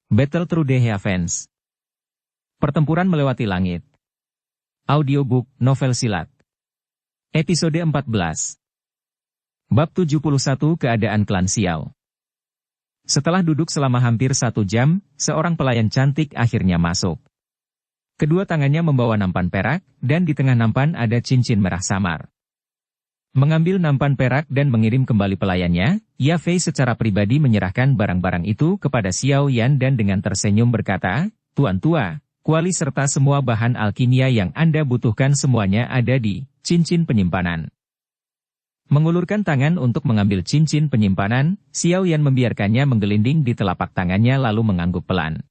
Battle Through the Heavens. Pertempuran melewati langit. Audiobook, novel silat. Episode 14. Bab 71 Keadaan Klan Xiao. Setelah duduk selama hampir 1 jam, seorang pelayan cantik akhirnya masuk. Kedua tangannya membawa nampan perak, dan di tengah nampan ada cincin merah samar. Mengambil nampan perak dan mengirim kembali pelayannya, Ya Fei secara pribadi menyerahkan barang-barang itu kepada Xiao Yan dan dengan tersenyum berkata, "Tuan tua, kuali serta semua bahan alkimia yang Anda butuhkan semuanya ada di cincin penyimpanan." Mengulurkan tangan untuk mengambil cincin penyimpanan, Xiao Yan membiarkannya menggelinding di telapak tangannya lalu mengangguk pelan.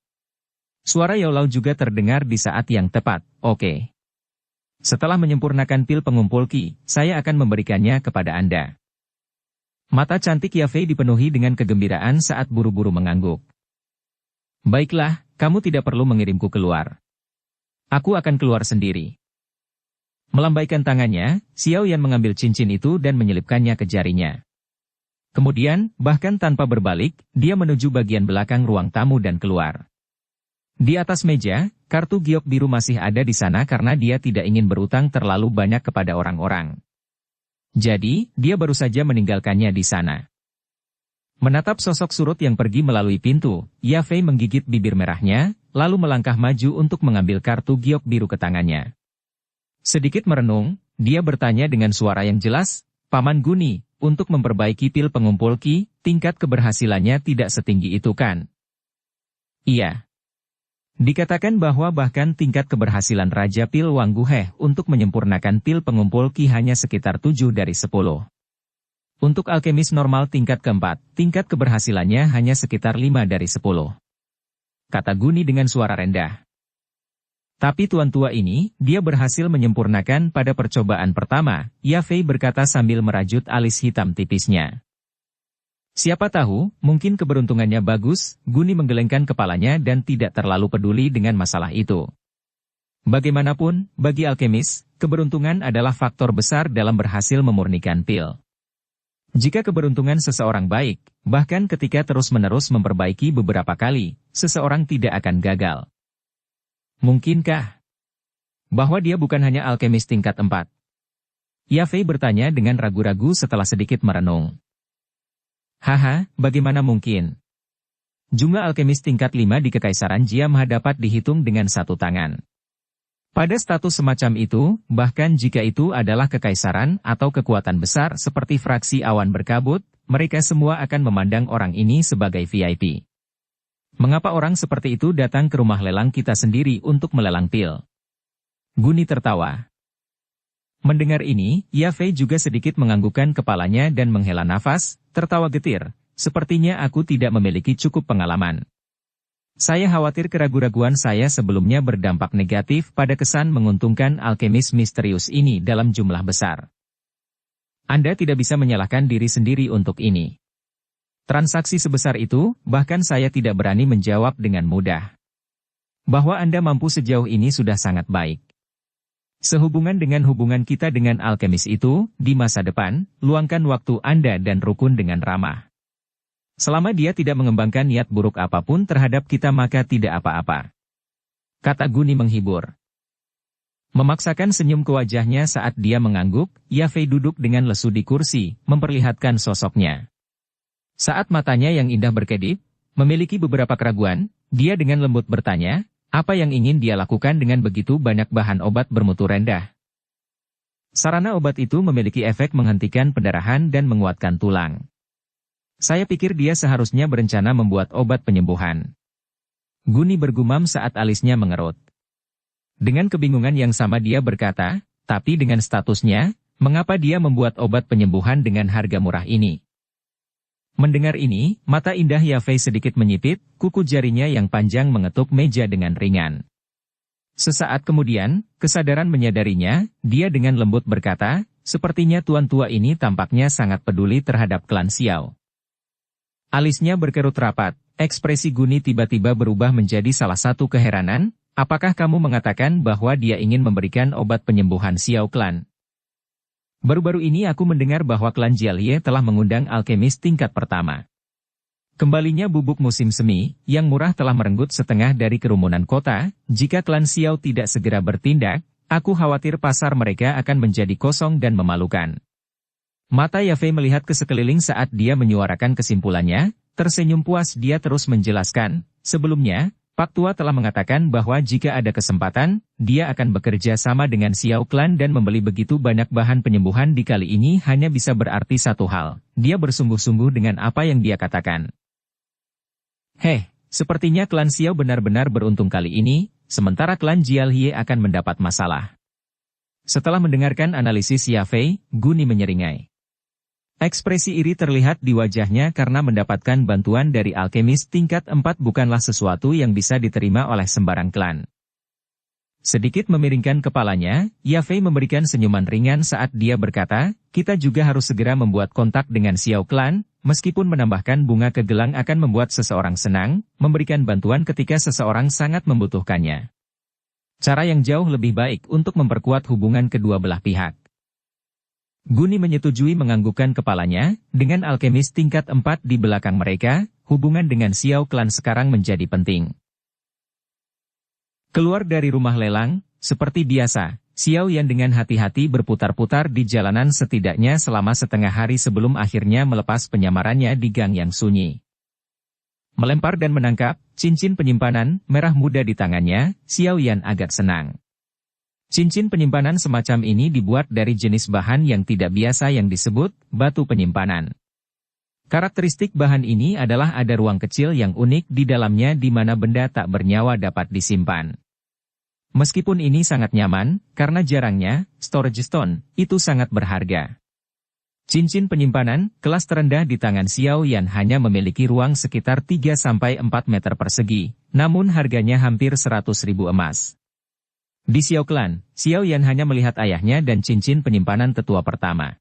Suara Yaolau juga terdengar di saat yang tepat, "Oke. Setelah menyempurnakan pil pengumpul Qi, saya akan memberikannya kepada Anda." Mata cantik Ya Fei dipenuhi dengan kegembiraan saat buru-buru mengangguk. "Baiklah, kamu tidak perlu mengirimku keluar. Aku akan keluar sendiri." Melambaikan tangannya, Xiao Yan mengambil cincin itu dan menyelipkannya ke jarinya. Kemudian, bahkan tanpa berbalik, dia menuju bagian belakang ruang tamu dan keluar. Di atas meja, kartu giok biru masih ada di sana karena dia tidak ingin berutang terlalu banyak kepada orang-orang. Jadi, dia baru saja meninggalkannya di sana. Menatap sosok surut yang pergi melalui pintu, Ya Fei menggigit bibir merahnya, lalu melangkah maju untuk mengambil kartu giok biru ke tangannya. Sedikit merenung, dia bertanya dengan suara yang jelas, "Paman Guni, untuk memperbaiki pil pengumpul Qi, tingkat keberhasilannya tidak setinggi itu kan?" "Iya. Dikatakan bahwa bahkan tingkat keberhasilan Raja Pil Wang Guhe untuk menyempurnakan pil pengumpul Qi hanya sekitar 7 dari 10. Untuk alkemis normal tingkat keempat, tingkat keberhasilannya hanya sekitar 5 dari 10. Kata Guni dengan suara rendah. "Tapi tuan tua ini, dia berhasil menyempurnakan pada percobaan pertama," Ya Fei berkata sambil merajut alis hitam tipisnya. "Siapa tahu, mungkin keberuntungannya bagus." Guni menggelengkan kepalanya dan tidak terlalu peduli dengan masalah itu. Bagaimanapun, bagi alkemis, keberuntungan adalah faktor besar dalam berhasil memurnikan pil. Jika keberuntungan seseorang baik, bahkan ketika terus-menerus memperbaiki beberapa kali, seseorang tidak akan gagal. Mungkinkah bahwa dia bukan hanya alkemis tingkat 4? Ya Fei bertanya dengan ragu-ragu setelah sedikit merenung. "Haha, bagaimana mungkin? Jumlah alkemis tingkat 5 di Kekaisaran Jiamha dapat dihitung dengan 1 tangan. Pada status semacam itu, bahkan jika itu adalah kekaisaran atau kekuatan besar seperti fraksi awan berkabut, mereka semua akan memandang orang ini sebagai VIP. Mengapa orang seperti itu datang ke rumah lelang kita sendiri untuk melelang pil?" Guni tertawa. Mendengar ini, Ya Fei juga sedikit menganggukkan kepalanya dan menghela nafas, tertawa getir. "Sepertinya aku tidak memiliki cukup pengalaman. Saya khawatir keraguan-raguan saya sebelumnya berdampak negatif pada kesan menguntungkan alkemis misterius ini dalam jumlah besar. Anda tidak bisa menyalahkan diri sendiri untuk ini. Transaksi sebesar itu, bahkan saya tidak berani menjawab dengan mudah. Bahwa Anda mampu sejauh ini sudah sangat baik. Sehubungan dengan hubungan kita dengan alkemis itu, di masa depan, luangkan waktu Anda dan rukun dengan ramah. Selama dia tidak mengembangkan niat buruk apapun terhadap kita maka tidak apa-apa." Kata Guni menghibur. Memaksakan senyum ke wajahnya saat dia mengangguk, Ya Fei duduk dengan lesu di kursi, memperlihatkan sosoknya. Saat matanya yang indah berkedip, memiliki beberapa keraguan, dia dengan lembut bertanya, apa yang ingin dia lakukan dengan begitu banyak bahan obat bermutu rendah? Sarana obat itu memiliki efek menghentikan pendarahan dan menguatkan tulang. Saya pikir dia seharusnya berencana membuat obat penyembuhan. Guni bergumam saat alisnya mengerut. Dengan kebingungan yang sama dia berkata, tapi dengan statusnya, mengapa dia membuat obat penyembuhan dengan harga murah ini? Mendengar ini, mata indah Ya Fei sedikit menyipit, kuku jarinya yang panjang mengetuk meja dengan ringan. Sesaat kemudian, kesadaran menyadarinya, dia dengan lembut berkata, "Sepertinya tuan tua ini tampaknya sangat peduli terhadap klan Xiao." Alisnya berkerut rapat, ekspresi Guni tiba-tiba berubah menjadi salah satu keheranan, "Apakah kamu mengatakan bahwa dia ingin memberikan obat penyembuhan Xiao Klan?" "Baru-baru ini aku mendengar bahwa klan Jialie telah mengundang alkemis tingkat pertama." Kembalinya bubuk musim semi, yang murah telah merenggut setengah dari kerumunan kota. Jika klan Xiao tidak segera bertindak, aku khawatir pasar mereka akan menjadi kosong dan memalukan. Mata Yafei melihat ke sekeliling saat dia menyuarakan kesimpulannya. Tersenyum puas dia terus menjelaskan, sebelumnya, Pak Tua telah mengatakan bahwa jika ada kesempatan, dia akan bekerja sama dengan Xiao Clan dan membeli begitu banyak bahan penyembuhan di kali ini hanya bisa berarti satu hal, dia bersungguh-sungguh dengan apa yang dia katakan. Sepertinya klan Xiao benar-benar beruntung kali ini, sementara klan Jialhie akan mendapat masalah. Setelah mendengarkan analisis Yafei, Guni menyeringai. Ekspresi iri terlihat di wajahnya karena mendapatkan bantuan dari alkemis tingkat 4 bukanlah sesuatu yang bisa diterima oleh sembarang klan. Sedikit memiringkan kepalanya, Yafei memberikan senyuman ringan saat dia berkata, kita juga harus segera membuat kontak dengan Xiao Clan, meskipun menambahkan bunga ke gelang akan membuat seseorang senang, memberikan bantuan ketika seseorang sangat membutuhkannya. Cara yang jauh lebih baik untuk memperkuat hubungan kedua belah pihak. Guni menyetujui menganggukkan kepalanya, dengan alkemis tingkat 4 di belakang mereka, hubungan dengan Xiao Clan sekarang menjadi penting. Keluar dari rumah lelang, seperti biasa, Xiao Yan dengan hati-hati berputar-putar di jalanan setidaknya selama setengah hari sebelum akhirnya melepas penyamarannya di gang yang sunyi. Melempar dan menangkap cincin penyimpanan merah muda di tangannya, Xiao Yan agak senang. Cincin penyimpanan semacam ini dibuat dari jenis bahan yang tidak biasa yang disebut batu penyimpanan. Karakteristik bahan ini adalah ada ruang kecil yang unik di dalamnya di mana benda tak bernyawa dapat disimpan. Meskipun ini sangat nyaman, karena jarangnya, storage stone, itu sangat berharga. Cincin penyimpanan, kelas terendah di tangan Xiao Yan hanya memiliki ruang sekitar 3-4 meter persegi, namun harganya hampir 100.000 emas. Di Xiao Clan, Xiao Yan hanya melihat ayahnya dan cincin penyimpanan tetua pertama.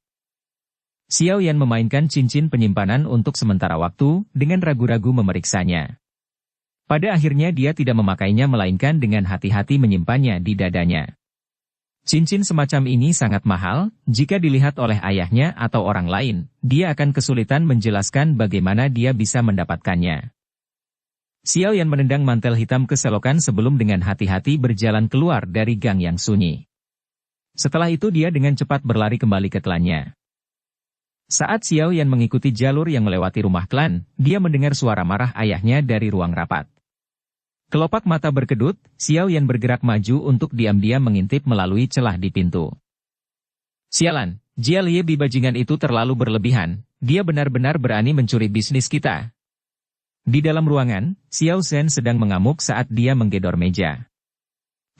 Xiao Yan memainkan cincin penyimpanan untuk sementara waktu, dengan ragu-ragu memeriksanya. Pada akhirnya dia tidak memakainya melainkan dengan hati-hati menyimpannya di dadanya. Cincin semacam ini sangat mahal, jika dilihat oleh ayahnya atau orang lain, dia akan kesulitan menjelaskan bagaimana dia bisa mendapatkannya. Xiao Yan menendang mantel hitam ke selokan sebelum dengan hati-hati berjalan keluar dari gang yang sunyi. Setelah itu dia dengan cepat berlari kembali ke klannya. Saat Xiao Yan mengikuti jalur yang melewati rumah klan, dia mendengar suara marah ayahnya dari ruang rapat. Kelopak mata berkedut, Xiao Yan bergerak maju untuk diam-diam mengintip melalui celah di pintu. Sialan, Jialhie bajingan itu terlalu berlebihan, dia benar-benar berani mencuri bisnis kita. Di dalam ruangan, Xiao Zhen sedang mengamuk saat dia menggedor meja.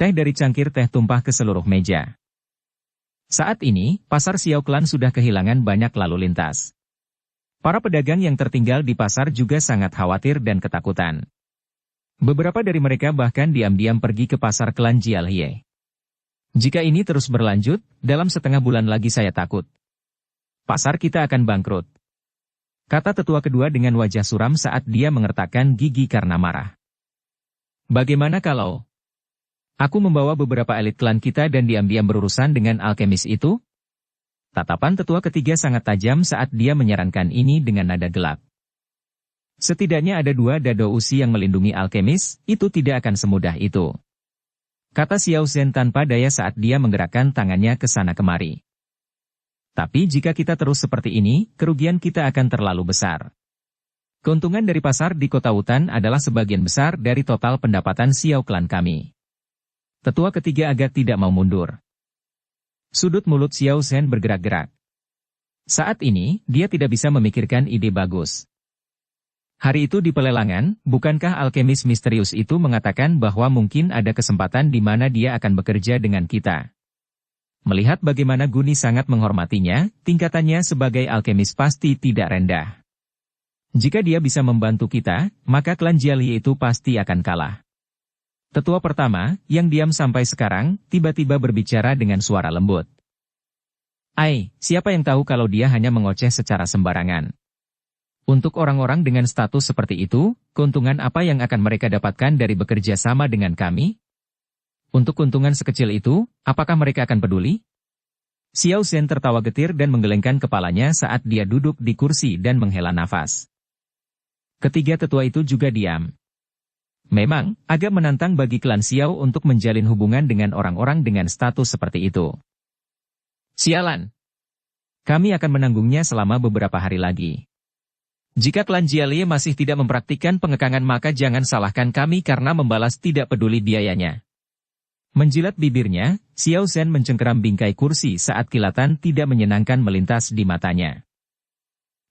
Teh dari cangkir teh tumpah ke seluruh meja. Saat ini, pasar Xiao Clan sudah kehilangan banyak lalu lintas. Para pedagang yang tertinggal di pasar juga sangat khawatir dan ketakutan. Beberapa dari mereka bahkan diam-diam pergi ke pasar klan Jialhie. Jika ini terus berlanjut, dalam setengah bulan lagi saya takut. Pasar kita akan bangkrut. Kata tetua kedua dengan wajah suram saat dia mengertakkan gigi karena marah. Bagaimana kalau aku membawa beberapa elit klan kita dan diam-diam berurusan dengan alkemis itu? Tatapan tetua ketiga sangat tajam saat dia menyarankan ini dengan nada gelap. Setidaknya ada 2 dado usi yang melindungi alkemis, itu tidak akan semudah itu. Kata Xiao Zhen tanpa daya saat dia menggerakkan tangannya ke sana kemari. Tapi jika kita terus seperti ini, kerugian kita akan terlalu besar. Keuntungan dari pasar di kota hutan adalah sebagian besar dari total pendapatan Xiao Clan kami. Tetua ketiga agak tidak mau mundur. Sudut mulut Xiao Zhen bergerak-gerak. Saat ini, dia tidak bisa memikirkan ide bagus. Hari itu di pelelangan, bukankah alkemis misterius itu mengatakan bahwa mungkin ada kesempatan di mana dia akan bekerja dengan kita? Melihat bagaimana Guni sangat menghormatinya, tingkatannya sebagai alkemis pasti tidak rendah. Jika dia bisa membantu kita, maka klan Jialhie itu pasti akan kalah. Tetua pertama, yang diam sampai sekarang, tiba-tiba berbicara dengan suara lembut. Siapa yang tahu kalau dia hanya mengoceh secara sembarangan? Untuk orang-orang dengan status seperti itu, keuntungan apa yang akan mereka dapatkan dari bekerja sama dengan kami? Untuk keuntungan sekecil itu, apakah mereka akan peduli? Xiao Zhen tertawa getir dan menggelengkan kepalanya saat dia duduk di kursi dan menghela nafas. Ketiga tetua itu juga diam. Memang, agak menantang bagi klan Xiao untuk menjalin hubungan dengan orang-orang dengan status seperti itu. Sialan. Kami akan menanggungnya selama beberapa hari lagi. Jika klan Jialie masih tidak mempraktikkan pengekangan maka jangan salahkan kami karena membalas tidak peduli biayanya. Menjilat bibirnya, Xiao Zhen mencengkeram bingkai kursi saat kilatan tidak menyenangkan melintas di matanya.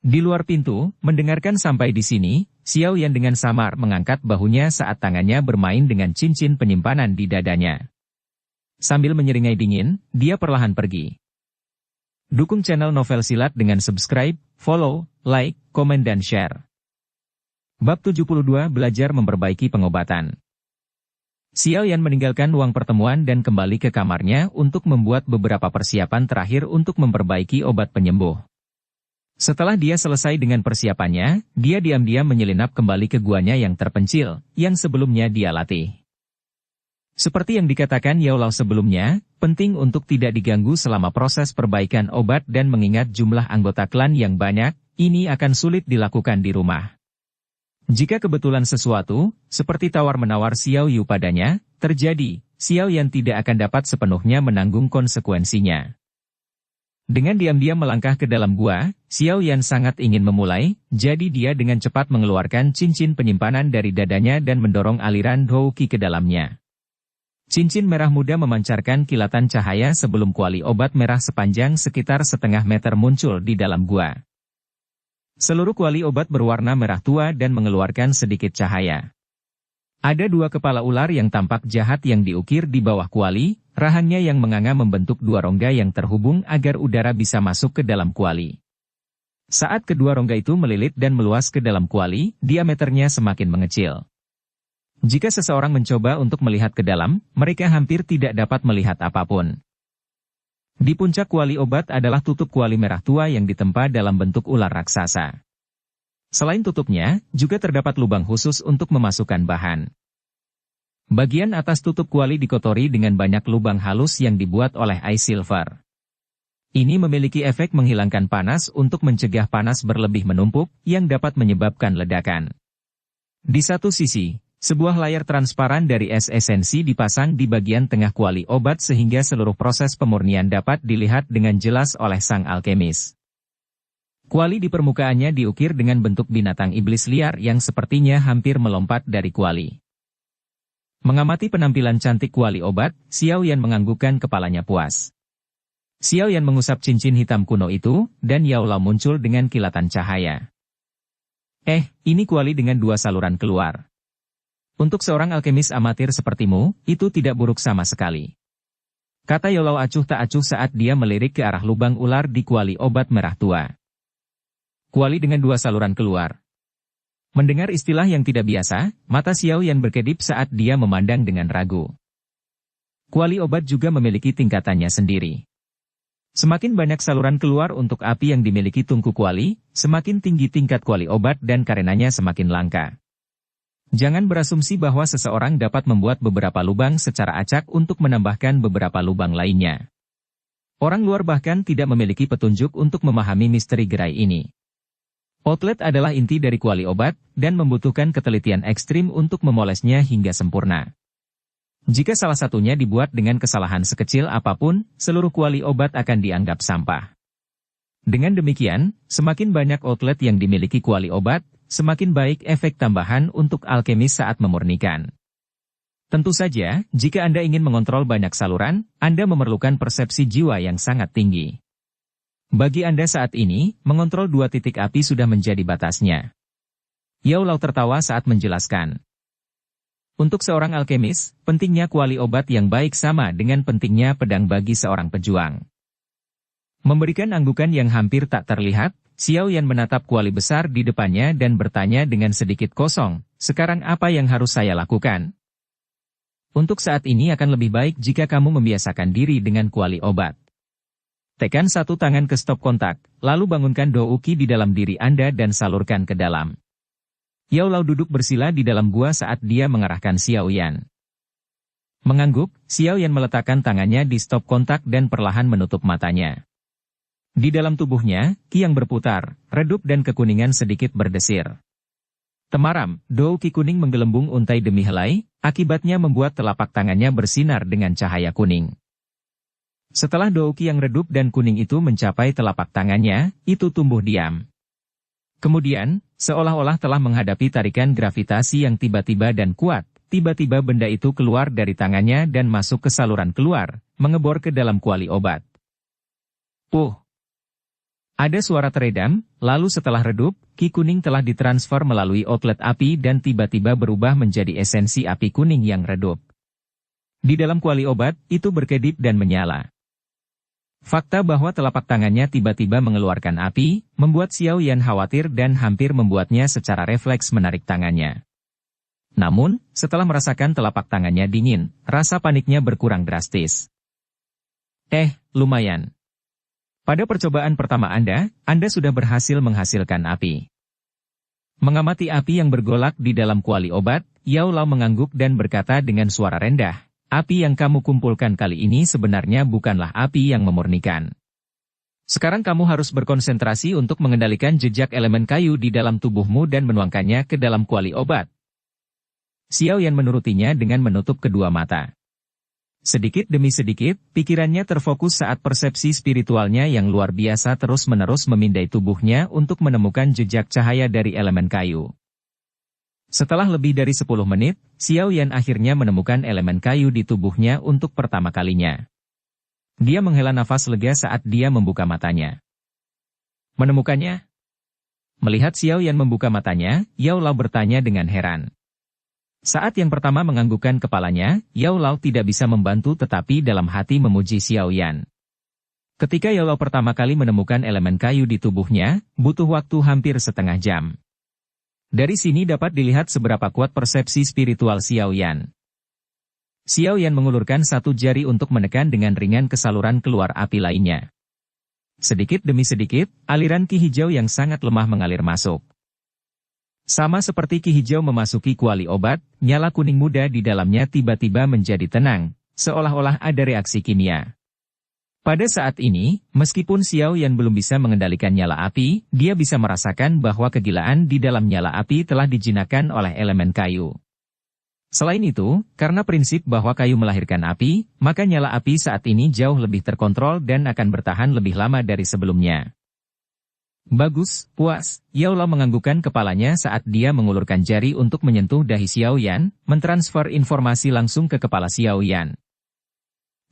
Di luar pintu, mendengarkan sampai di sini, Xiao Yan dengan samar mengangkat bahunya saat tangannya bermain dengan cincin penyimpanan di dadanya. Sambil menyeringai dingin, dia perlahan pergi. Dukung channel Novel Silat dengan subscribe, follow, like, komen dan share. Bab 72 Belajar Memperbaiki Pengobatan. Xiao Yan meninggalkan ruang pertemuan dan kembali ke kamarnya untuk membuat beberapa persiapan terakhir untuk memperbaiki obat penyembuh. Setelah dia selesai dengan persiapannya, dia diam-diam menyelinap kembali ke guanya yang terpencil, yang sebelumnya dia latih. Seperti yang dikatakan Yao Lao sebelumnya, penting untuk tidak diganggu selama proses perbaikan obat dan mengingat jumlah anggota klan yang banyak, ini akan sulit dilakukan di rumah. Jika kebetulan sesuatu, seperti tawar-menawar Xiao Yu padanya, terjadi, Xiao Yan tidak akan dapat sepenuhnya menanggung konsekuensinya. Dengan diam-diam melangkah ke dalam gua, Xiao Yan sangat ingin memulai, jadi dia dengan cepat mengeluarkan cincin penyimpanan dari dadanya dan mendorong aliran Dou Qi ke dalamnya. Cincin merah muda memancarkan kilatan cahaya sebelum kuali obat merah sepanjang sekitar setengah meter muncul di dalam gua. Seluruh kuali obat berwarna merah tua dan mengeluarkan sedikit cahaya. Ada dua kepala ular yang tampak jahat yang diukir di bawah kuali, rahannya yang menganga membentuk dua rongga yang terhubung agar udara bisa masuk ke dalam kuali. Saat kedua rongga itu melilit dan meluas ke dalam kuali, diameternya semakin mengecil. Jika seseorang mencoba untuk melihat ke dalam, mereka hampir tidak dapat melihat apapun. Di puncak kuali obat adalah tutup kuali merah tua yang ditempa dalam bentuk ular raksasa. Selain tutupnya, juga terdapat lubang khusus untuk memasukkan bahan. Bagian atas tutup kuali dikotori dengan banyak lubang halus yang dibuat oleh ice silver. Ini memiliki efek menghilangkan panas untuk mencegah panas berlebih menumpuk, yang dapat menyebabkan ledakan. Di satu sisi, sebuah layar transparan dari es esensi dipasang di bagian tengah kuali obat sehingga seluruh proses pemurnian dapat dilihat dengan jelas oleh sang alkemis. Kuali di permukaannya diukir dengan bentuk binatang iblis liar yang sepertinya hampir melompat dari kuali. Mengamati penampilan cantik kuali obat, Xiao Yan menganggukkan kepalanya puas. Xiao Yan mengusap cincin hitam kuno itu, dan Yao Lao muncul dengan kilatan cahaya. Ini kuali dengan dua saluran keluar. Untuk seorang alkemis amatir sepertimu, itu tidak buruk sama sekali. Kata Yao Lao acuh tak acuh saat dia melirik ke arah lubang ular di kuali obat merah tua. Kuali dengan dua saluran keluar. Mendengar istilah yang tidak biasa, mata Xiao Yan berkedip saat dia memandang dengan ragu. Kuali obat juga memiliki tingkatannya sendiri. Semakin banyak saluran keluar untuk api yang dimiliki tungku kuali, semakin tinggi tingkat kuali obat dan karenanya semakin langka. Jangan berasumsi bahwa seseorang dapat membuat beberapa lubang secara acak untuk menambahkan beberapa lubang lainnya. Orang luar bahkan tidak memiliki petunjuk untuk memahami misteri gerai ini. Outlet adalah inti dari kuali obat, dan membutuhkan ketelitian ekstrim untuk memolesnya hingga sempurna. Jika salah satunya dibuat dengan kesalahan sekecil apapun, seluruh kuali obat akan dianggap sampah. Dengan demikian, semakin banyak outlet yang dimiliki kuali obat, semakin baik efek tambahan untuk alkemis saat memurnikan. Tentu saja, jika Anda ingin mengontrol banyak saluran, Anda memerlukan persepsi jiwa yang sangat tinggi. Bagi Anda saat ini, mengontrol dua titik api sudah menjadi batasnya. Yao Lao tertawa saat menjelaskan. Untuk seorang alkemis, pentingnya kuali obat yang baik sama dengan pentingnya pedang bagi seorang pejuang. Memberikan anggukan yang hampir tak terlihat, Xiao Yan menatap kuali besar di depannya dan bertanya dengan sedikit kosong, sekarang apa yang harus saya lakukan? Untuk saat ini akan lebih baik jika kamu membiasakan diri dengan kuali obat. Tekan satu tangan ke stop kontak, lalu bangunkan Dou Qi di dalam diri Anda dan salurkan ke dalam. Yao Lao duduk bersila di dalam gua saat dia mengarahkan Xiao Yan. Mengangguk, Xiao Yan meletakkan tangannya di stop kontak dan perlahan menutup matanya. Di dalam tubuhnya, Qi yang berputar, redup dan kekuningan sedikit berdesir. Temaram, Douki kuning menggelembung untai demi helai, akibatnya membuat telapak tangannya bersinar dengan cahaya kuning. Setelah Douki yang redup dan kuning itu mencapai telapak tangannya, itu tumbuh diam. Kemudian, seolah-olah telah menghadapi tarikan gravitasi yang tiba-tiba dan kuat, tiba-tiba benda itu keluar dari tangannya dan masuk ke saluran keluar, mengebor ke dalam kuali obat. Ada suara teredam, lalu setelah redup, ki kuning telah ditransfer melalui outlet api dan tiba-tiba berubah menjadi esensi api kuning yang redup. Di dalam kuali obat, itu berkedip dan menyala. Fakta bahwa telapak tangannya tiba-tiba mengeluarkan api, membuat Xiao Yan khawatir dan hampir membuatnya secara refleks menarik tangannya. Namun, setelah merasakan telapak tangannya dingin, rasa paniknya berkurang drastis. Lumayan. Pada percobaan pertama Anda sudah berhasil menghasilkan api. Mengamati api yang bergolak di dalam kuali obat, Yao Lao mengangguk dan berkata dengan suara rendah, api yang kamu kumpulkan kali ini sebenarnya bukanlah api yang memurnikan. Sekarang kamu harus berkonsentrasi untuk mengendalikan jejak elemen kayu di dalam tubuhmu dan menuangkannya ke dalam kuali obat. Xiao Yan menurutinya dengan menutup kedua mata. Sedikit demi sedikit, pikirannya terfokus saat persepsi spiritualnya yang luar biasa terus-menerus memindai tubuhnya untuk menemukan jejak cahaya dari elemen kayu. Setelah lebih dari 10 menit, Xiao Yan akhirnya menemukan elemen kayu di tubuhnya untuk pertama kalinya. Dia menghela nafas lega saat dia membuka matanya. Menemukannya? Melihat Xiao Yan membuka matanya, Yao Lao bertanya dengan heran. Saat yang pertama menganggukkan kepalanya, Yao Lao tidak bisa membantu tetapi dalam hati memuji Xiao Yan. Ketika Yao Lao pertama kali menemukan elemen kayu di tubuhnya, butuh waktu hampir setengah jam. Dari sini dapat dilihat seberapa kuat persepsi spiritual Xiao Yan. Xiao Yan mengulurkan satu jari untuk menekan dengan ringan ke saluran keluar api lainnya. Sedikit demi sedikit, aliran ki hijau yang sangat lemah mengalir masuk. Sama seperti ki hijau memasuki kuali obat, nyala kuning muda di dalamnya tiba-tiba menjadi tenang, seolah-olah ada reaksi kimia. Pada saat ini, meskipun Xiao Yan belum bisa mengendalikan nyala api, dia bisa merasakan bahwa kegilaan di dalam nyala api telah dijinakkan oleh elemen kayu. Selain itu, karena prinsip bahwa kayu melahirkan api, maka nyala api saat ini jauh lebih terkontrol dan akan bertahan lebih lama dari sebelumnya. Bagus, puas, Yao Lao menganggukkan kepalanya saat dia mengulurkan jari untuk menyentuh dahi Xiao Yan, mentransfer informasi langsung ke kepala Xiao Yan.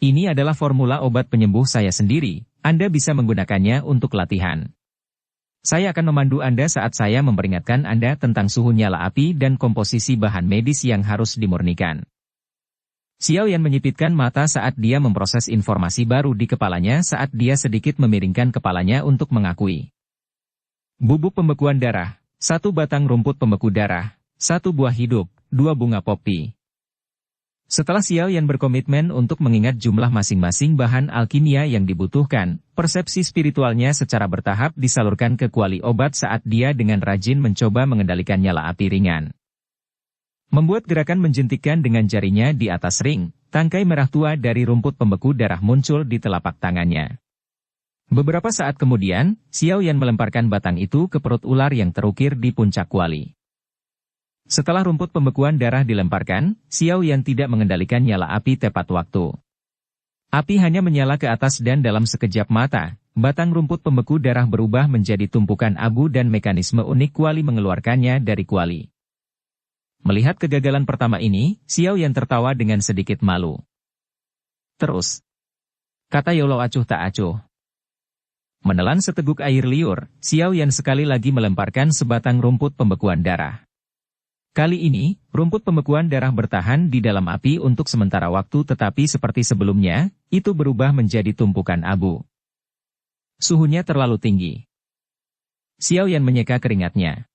Ini adalah formula obat penyembuh saya sendiri, Anda bisa menggunakannya untuk latihan. Saya akan memandu Anda saat saya memperingatkan Anda tentang suhu nyala api dan komposisi bahan medis yang harus dimurnikan. Xiao Yan menyipitkan mata saat dia memproses informasi baru di kepalanya saat dia sedikit memiringkan kepalanya untuk mengakui. Bubuk pembekuan darah, 1 batang rumput pembeku darah, 1 buah hidup, 2 bunga popi. Setelah Xiao Yan berkomitmen untuk mengingat jumlah masing-masing bahan alkimia yang dibutuhkan, persepsi spiritualnya secara bertahap disalurkan ke kuali obat saat dia dengan rajin mencoba mengendalikan nyala api ringan. Membuat gerakan menjentikkan dengan jarinya di atas ring, tangkai merah tua dari rumput pembeku darah muncul di telapak tangannya. Beberapa saat kemudian, Xiao Yan melemparkan batang itu ke perut ular yang terukir di puncak kuali. Setelah rumput pembekuan darah dilemparkan, Xiao Yan tidak mengendalikan nyala api tepat waktu. Api hanya menyala ke atas dan dalam sekejap mata, batang rumput pembeku darah berubah menjadi tumpukan abu dan mekanisme unik kuali mengeluarkannya dari kuali. Melihat kegagalan pertama ini, Xiao Yan tertawa dengan sedikit malu. Terus, kata Yao Lao acuh tak acuh. Menelan seteguk air liur, Xiao Yan sekali lagi melemparkan sebatang rumput pembekuan darah. Kali ini, rumput pembekuan darah bertahan di dalam api untuk sementara waktu tetapi seperti sebelumnya, itu berubah menjadi tumpukan abu. Suhunya terlalu tinggi. Xiao Yan menyeka keringatnya.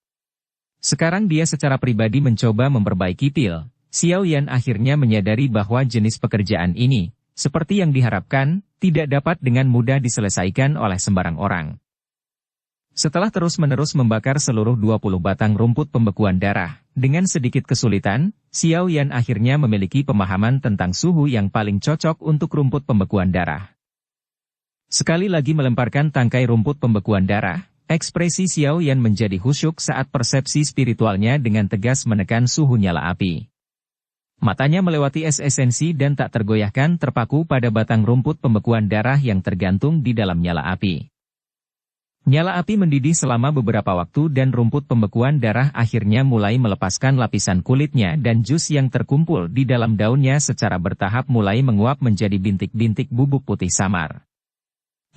Sekarang dia secara pribadi mencoba memperbaiki pil. Xiao Yan akhirnya menyadari bahwa jenis pekerjaan ini, seperti yang diharapkan, tidak dapat dengan mudah diselesaikan oleh sembarang orang. Setelah terus-menerus membakar seluruh 20 batang rumput pembekuan darah, dengan sedikit kesulitan, Xiao Yan akhirnya memiliki pemahaman tentang suhu yang paling cocok untuk rumput pembekuan darah. Sekali lagi melemparkan tangkai rumput pembekuan darah, Ekspresi Xiao Yan menjadi khusyuk saat persepsi spiritualnya dengan tegas menekan suhu nyala api. Matanya melewati es esensi dan tak tergoyahkan terpaku pada batang rumput pembekuan darah yang tergantung di dalam nyala api. Nyala api mendidih selama beberapa waktu dan rumput pembekuan darah akhirnya mulai melepaskan lapisan kulitnya dan jus yang terkumpul di dalam daunnya secara bertahap mulai menguap menjadi bintik-bintik bubuk putih samar.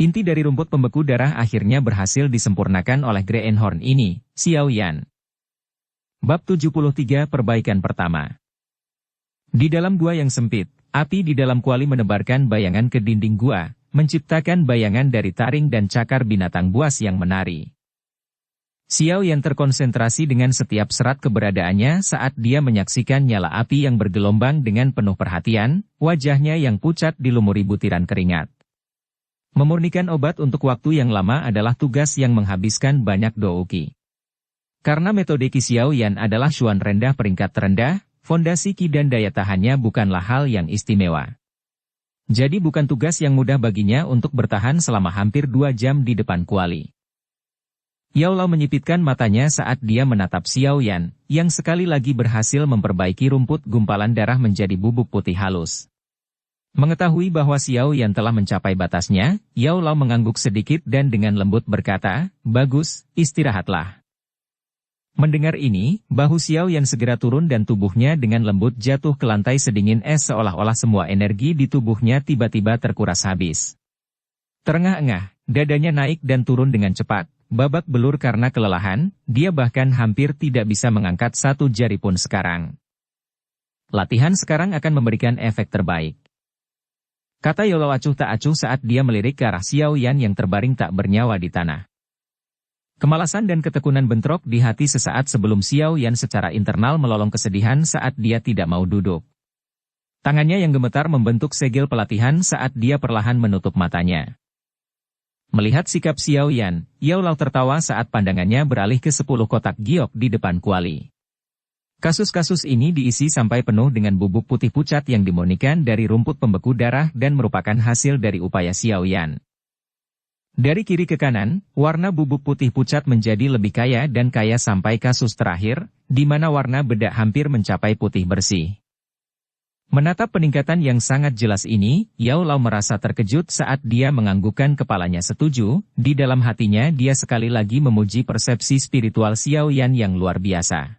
Inti dari rumput pembeku darah akhirnya berhasil disempurnakan oleh Greenhorn ini, Xiao Yan. Bab 73 Perbaikan Pertama. Di dalam gua yang sempit, api di dalam kuali menebarkan bayangan ke dinding gua, menciptakan bayangan dari taring dan cakar binatang buas yang menari. Xiao Yan terkonsentrasi dengan setiap serat keberadaannya saat dia menyaksikan nyala api yang bergelombang dengan penuh perhatian, wajahnya yang pucat dilumuri butiran keringat. Memurnikan obat untuk waktu yang lama adalah tugas yang menghabiskan banyak douki. Karena metode Qi Xiao Yan adalah Xuan rendah peringkat terendah, fondasi Qi dan daya tahannya bukanlah hal yang istimewa. Jadi bukan tugas yang mudah baginya untuk bertahan selama hampir 2 jam di depan kuali. Yao Lao menyipitkan matanya saat dia menatap Xiao Yan, yang sekali lagi berhasil memperbaiki rumput gumpalan darah menjadi bubuk putih halus. Mengetahui bahwa Xiao Yan telah mencapai batasnya, Yao Lao mengangguk sedikit dan dengan lembut berkata, "Bagus, istirahatlah." Mendengar ini, bahu Xiao Yan segera turun dan tubuhnya dengan lembut jatuh ke lantai sedingin es seolah-olah semua energi di tubuhnya tiba-tiba terkuras habis. Terengah-engah, dadanya naik dan turun dengan cepat, babak belur karena kelelahan, dia bahkan hampir tidak bisa mengangkat 1 jari pun sekarang. Latihan sekarang akan memberikan efek terbaik. Kata Yao Lao acuh tak acuh saat dia melirik ke arah Xiao Yan yang terbaring tak bernyawa di tanah. Kemalasan dan ketekunan bentrok di hati sesaat sebelum Xiao Yan secara internal melolong kesedihan saat dia tidak mau duduk. Tangannya yang gemetar membentuk segel pelatihan saat dia perlahan menutup matanya. Melihat sikap Xiao Yan, Yao Lao tertawa saat pandangannya beralih ke 10 kotak giok di depan kuali. Kasus-kasus ini diisi sampai penuh dengan bubuk putih pucat yang dimurnikan dari rumput pembeku darah dan merupakan hasil dari upaya Xiao Yan. Dari kiri ke kanan, warna bubuk putih pucat menjadi lebih kaya dan kaya sampai kasus terakhir, di mana warna bedak hampir mencapai putih bersih. Menatap peningkatan yang sangat jelas ini, Yao Lao merasa terkejut saat dia menganggukkan kepalanya setuju, di dalam hatinya dia sekali lagi memuji persepsi spiritual Xiao Yan yang luar biasa.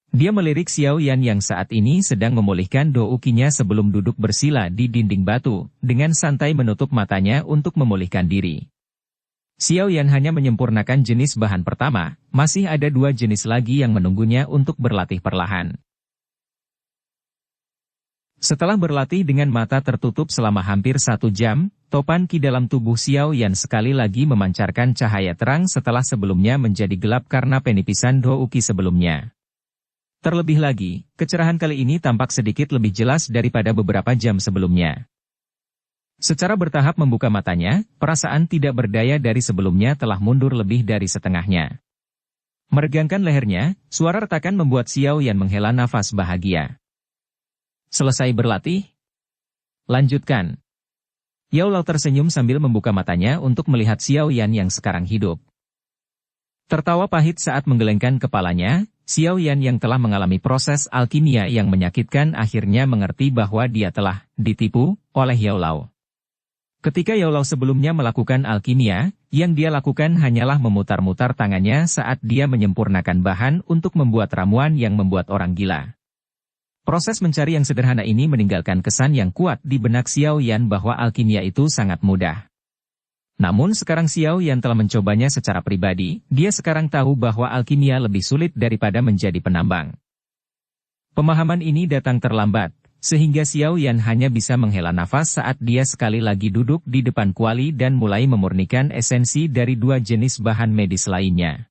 Dia melirik Xiao Yan yang saat ini sedang memulihkan doukinya sebelum duduk bersila di dinding batu, dengan santai menutup matanya untuk memulihkan diri. Xiao Yan hanya menyempurnakan jenis bahan pertama, masih ada 2 jenis lagi yang menunggunya untuk berlatih perlahan. Setelah berlatih dengan mata tertutup selama hampir 1 jam, topan Qi dalam tubuh Xiao Yan sekali lagi memancarkan cahaya terang setelah sebelumnya menjadi gelap karena penipisan douki sebelumnya. Terlebih lagi, kecerahan kali ini tampak sedikit lebih jelas daripada beberapa jam sebelumnya. Secara bertahap membuka matanya, perasaan tidak berdaya dari sebelumnya telah mundur lebih dari setengahnya. Meregangkan lehernya, suara retakan membuat Xiao Yan menghela nafas bahagia. Selesai berlatih? Lanjutkan. Yao Lao tersenyum sambil membuka matanya untuk melihat Xiao Yan yang sekarang hidup. Tertawa pahit saat menggelengkan kepalanya, Xiao Yan yang telah mengalami proses alkimia yang menyakitkan akhirnya mengerti bahwa dia telah ditipu oleh Yao Lao. Ketika Yao Lao sebelumnya melakukan alkimia, yang dia lakukan hanyalah memutar-mutar tangannya saat dia menyempurnakan bahan untuk membuat ramuan yang membuat orang gila. Proses mencari yang sederhana ini meninggalkan kesan yang kuat di benak Xiao Yan bahwa alkimia itu sangat mudah. Namun sekarang Xiao Yan telah mencobanya secara pribadi, dia sekarang tahu bahwa alkimia lebih sulit daripada menjadi penambang. Pemahaman ini datang terlambat, sehingga Xiao Yan hanya bisa menghela nafas saat dia sekali lagi duduk di depan kuali dan mulai memurnikan esensi dari 2 jenis bahan medis lainnya.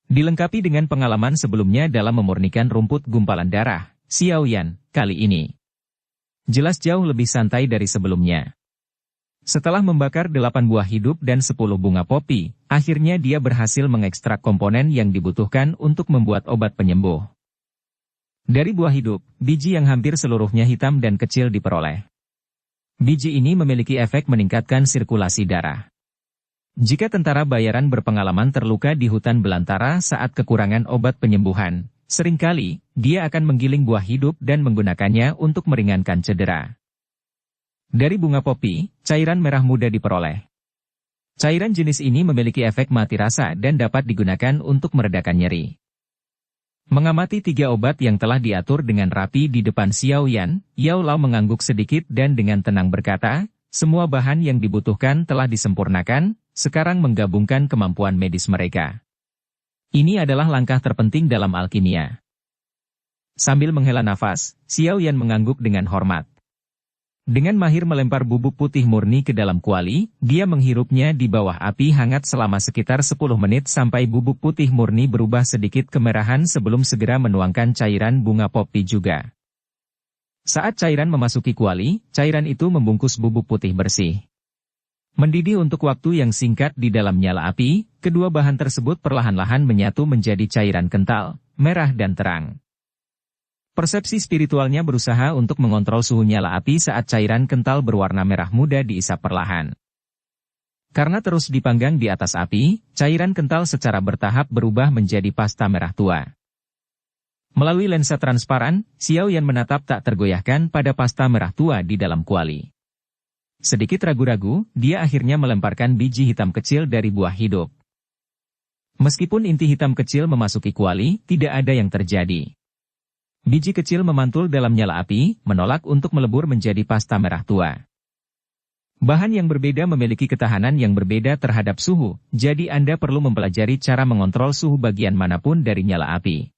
Dilengkapi dengan pengalaman sebelumnya dalam memurnikan rumput gumpalan darah, Xiao Yan, kali ini jelas jauh lebih santai dari sebelumnya. Setelah membakar 8 buah hidup dan 10 bunga popi, akhirnya dia berhasil mengekstrak komponen yang dibutuhkan untuk membuat obat penyembuh. Dari buah hidup, biji yang hampir seluruhnya hitam dan kecil diperoleh. Biji ini memiliki efek meningkatkan sirkulasi darah. Jika tentara bayaran berpengalaman terluka di hutan belantara saat kekurangan obat penyembuhan, seringkali dia akan menggiling buah hidup dan menggunakannya untuk meringankan cedera. Dari bunga popi, cairan merah muda diperoleh. Cairan jenis ini memiliki efek mati rasa dan dapat digunakan untuk meredakan nyeri. Mengamati 3 obat yang telah diatur dengan rapi di depan Xiao Yan, Yao Lao mengangguk sedikit dan dengan tenang berkata, semua bahan yang dibutuhkan telah disempurnakan, sekarang menggabungkan kemampuan medis mereka. Ini adalah langkah terpenting dalam alkimia. Sambil menghela nafas, Xiao Yan mengangguk dengan hormat. Dengan mahir melempar bubuk putih murni ke dalam kuali, dia menghirupnya di bawah api hangat selama sekitar 10 menit sampai bubuk putih murni berubah sedikit kemerahan sebelum segera menuangkan cairan bunga popi juga. Saat cairan memasuki kuali, cairan itu membungkus bubuk putih bersih. Mendidih untuk waktu yang singkat di dalam nyala api, kedua bahan tersebut perlahan-lahan menyatu menjadi cairan kental, merah dan terang. Persepsi spiritualnya berusaha untuk mengontrol suhu nyala api saat cairan kental berwarna merah muda diisap perlahan. Karena terus dipanggang di atas api, cairan kental secara bertahap berubah menjadi pasta merah tua. Melalui lensa transparan, Xiao Yan menatap tak tergoyahkan pada pasta merah tua di dalam kuali. Sedikit ragu-ragu, dia akhirnya melemparkan biji hitam kecil dari buah hidup. Meskipun inti hitam kecil memasuki kuali, tidak ada yang terjadi. Biji kecil memantul dalam nyala api, menolak untuk melebur menjadi pasta merah tua. Bahan yang berbeda memiliki ketahanan yang berbeda terhadap suhu, jadi Anda perlu mempelajari cara mengontrol suhu bagian manapun dari nyala api.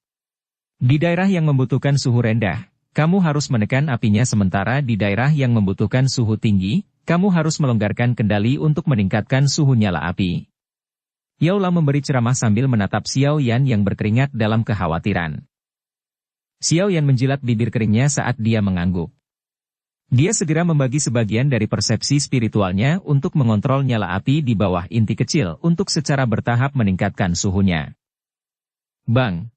Di daerah yang membutuhkan suhu rendah, kamu harus menekan apinya sementara di daerah yang membutuhkan suhu tinggi, kamu harus melonggarkan kendali untuk meningkatkan suhu nyala api. Yao Lao memberi ceramah sambil menatap Xiao Yan yang berkeringat dalam kekhawatiran. Xiao Yan menjilat bibir keringnya saat dia mengangguk. Dia segera membagi sebagian dari persepsi spiritualnya untuk mengontrol nyala api di bawah inti kecil untuk secara bertahap meningkatkan suhunya. Bang!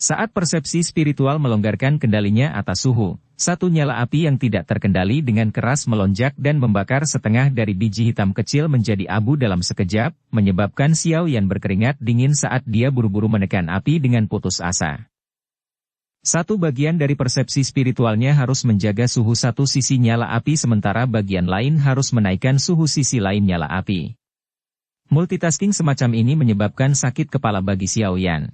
Saat persepsi spiritual melonggarkan kendalinya atas suhu, satu nyala api yang tidak terkendali dengan keras melonjak dan membakar setengah dari biji hitam kecil menjadi abu dalam sekejap, menyebabkan Xiao Yan berkeringat dingin saat dia buru-buru menekan api dengan putus asa. Satu bagian dari persepsi spiritualnya harus menjaga suhu satu sisi nyala api sementara bagian lain harus menaikkan suhu sisi lain nyala api. Multitasking semacam ini menyebabkan sakit kepala bagi Xiao Yan.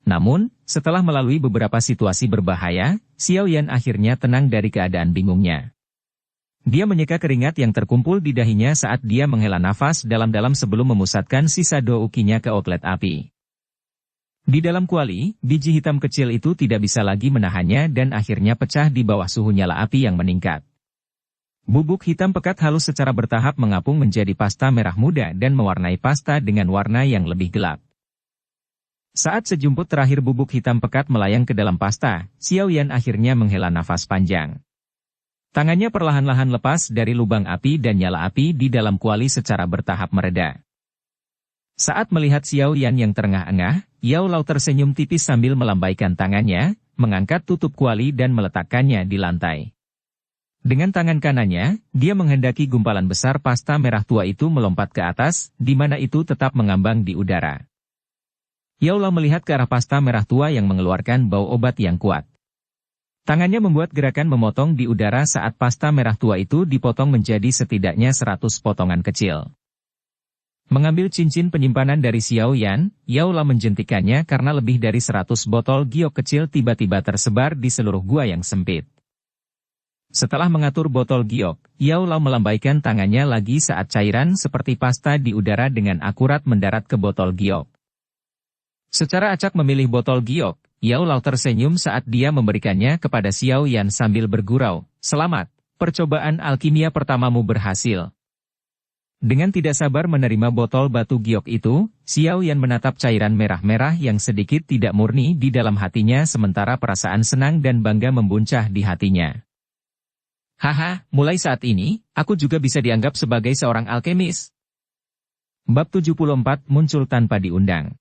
Namun, setelah melalui beberapa situasi berbahaya, Xiao Yan akhirnya tenang dari keadaan bingungnya. Dia menyeka keringat yang terkumpul di dahinya saat dia menghela nafas dalam-dalam sebelum memusatkan sisa doukinya ke outlet api. Di dalam kuali, biji hitam kecil itu tidak bisa lagi menahannya dan akhirnya pecah di bawah suhu nyala api yang meningkat. Bubuk hitam pekat halus secara bertahap mengapung menjadi pasta merah muda dan mewarnai pasta dengan warna yang lebih gelap. Saat sejumput terakhir bubuk hitam pekat melayang ke dalam pasta, Xiao Yan akhirnya menghela nafas panjang. Tangannya perlahan-lahan lepas dari lubang api dan nyala api di dalam kuali secara bertahap mereda. Saat melihat Xiao Yan yang terengah-engah, Yao Lao tersenyum tipis sambil melambaikan tangannya, mengangkat tutup kuali dan meletakkannya di lantai. Dengan tangan kanannya, dia menghendaki gumpalan besar pasta merah tua itu melompat ke atas, di mana itu tetap mengambang di udara. Yao Lao melihat ke arah pasta merah tua yang mengeluarkan bau obat yang kuat. Tangannya membuat gerakan memotong di udara saat pasta merah tua itu dipotong menjadi setidaknya 100 potongan kecil. Mengambil cincin penyimpanan dari Xiao Yan, Yao Lao menjentikannya karena lebih dari 100 botol giok kecil tiba-tiba tersebar di seluruh gua yang sempit. Setelah mengatur botol giok, Yao Lao melambaikan tangannya lagi saat cairan seperti pasta di udara dengan akurat mendarat ke botol giok. Secara acak memilih botol giok, Yao Lao tersenyum saat dia memberikannya kepada Xiao Yan sambil bergurau, "Selamat, percobaan alkimia pertamamu berhasil." Dengan tidak sabar menerima botol batu giok itu, Xiao Yan menatap cairan merah-merah yang sedikit tidak murni di dalam hatinya sementara perasaan senang dan bangga membuncah di hatinya. "Haha, mulai saat ini, aku juga bisa dianggap sebagai seorang alkemis." Bab 74 muncul tanpa diundang.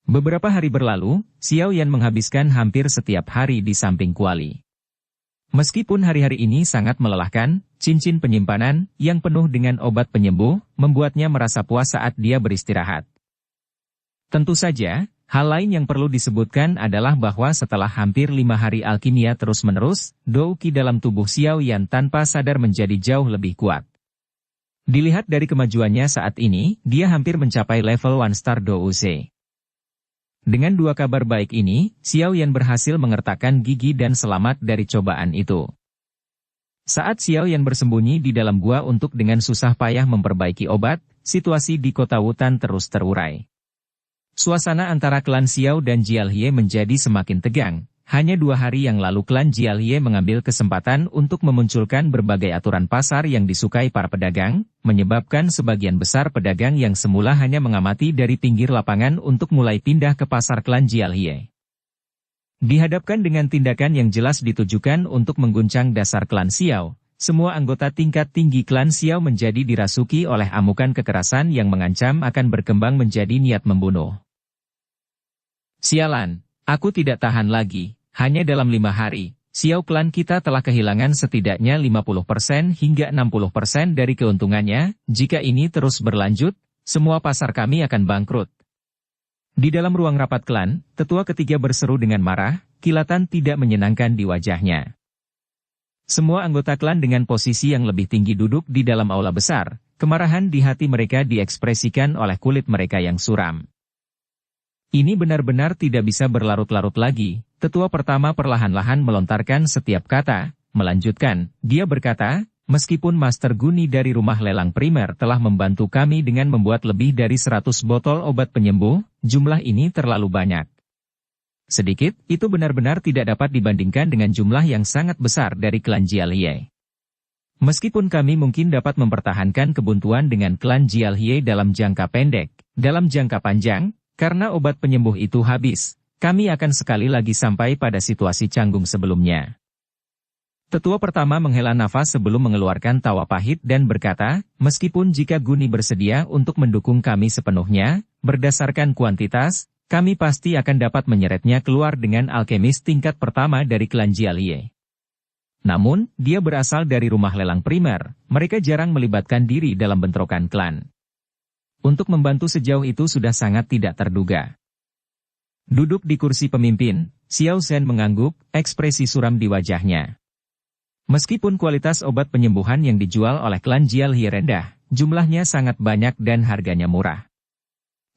Beberapa hari berlalu, Xiao Yan menghabiskan hampir setiap hari di samping kuali. Meskipun hari-hari ini sangat melelahkan, cincin penyimpanan yang penuh dengan obat penyembuh membuatnya merasa puas saat dia beristirahat. Tentu saja, hal lain yang perlu disebutkan adalah bahwa setelah hampir 5 hari alkimia terus-menerus, Douki dalam tubuh Xiao Yan tanpa sadar menjadi jauh lebih kuat. Dilihat dari kemajuannya saat ini, dia hampir mencapai level 1 star Douze. Dengan dua kabar baik ini, Xiao Yan berhasil mengertakkan gigi dan selamat dari cobaan itu. Saat Xiao Yan bersembunyi di dalam gua untuk dengan susah payah memperbaiki obat, situasi di kota Wutan terus terurai. Suasana antara klan Xiao dan Jialhie menjadi semakin tegang. Hanya 2 hari yang lalu klan Jialhie mengambil kesempatan untuk memunculkan berbagai aturan pasar yang disukai para pedagang, menyebabkan sebagian besar pedagang yang semula hanya mengamati dari pinggir lapangan untuk mulai pindah ke pasar klan Jialhie. Dihadapkan dengan tindakan yang jelas ditujukan untuk mengguncang dasar klan Xiao, semua anggota tingkat tinggi klan Xiao menjadi dirasuki oleh amukan kekerasan yang mengancam akan berkembang menjadi niat membunuh. Sialan, aku tidak tahan lagi. Hanya dalam 5 hari, Xiao klan kita telah kehilangan setidaknya 50% hingga 60% dari keuntungannya. Jika ini terus berlanjut, semua pasar kami akan bangkrut. Di dalam ruang rapat klan, tetua ketiga berseru dengan marah, kilatan tidak menyenangkan di wajahnya. Semua anggota klan dengan posisi yang lebih tinggi duduk di dalam aula besar, kemarahan di hati mereka diekspresikan oleh kulit mereka yang suram. Ini benar-benar tidak bisa berlarut-larut lagi. Tetua pertama perlahan-lahan melontarkan setiap kata, melanjutkan, dia berkata, meskipun Master Guni dari rumah lelang primer telah membantu kami dengan membuat lebih dari 100 botol obat penyembuh, jumlah ini terlalu banyak. Sedikit, itu benar-benar tidak dapat dibandingkan dengan jumlah yang sangat besar dari klan Jialhie. Meskipun kami mungkin dapat mempertahankan kebuntuan dengan klan Jialhie dalam jangka pendek, dalam jangka panjang, karena obat penyembuh itu habis, kami akan sekali lagi sampai pada situasi canggung sebelumnya. Tetua pertama menghela nafas sebelum mengeluarkan tawa pahit dan berkata, meskipun jika Guni bersedia untuk mendukung kami sepenuhnya, berdasarkan kuantitas, kami pasti akan dapat menyeretnya keluar dengan alkemis tingkat pertama dari klan Jialhie. Namun, dia berasal dari rumah lelang primer, mereka jarang melibatkan diri dalam bentrokan klan. Untuk membantu sejauh itu sudah sangat tidak terduga. Duduk di kursi pemimpin, Xiao Zhen mengangguk, ekspresi suram di wajahnya. Meskipun kualitas obat penyembuhan yang dijual oleh klan Jialhie rendah, jumlahnya sangat banyak dan harganya murah.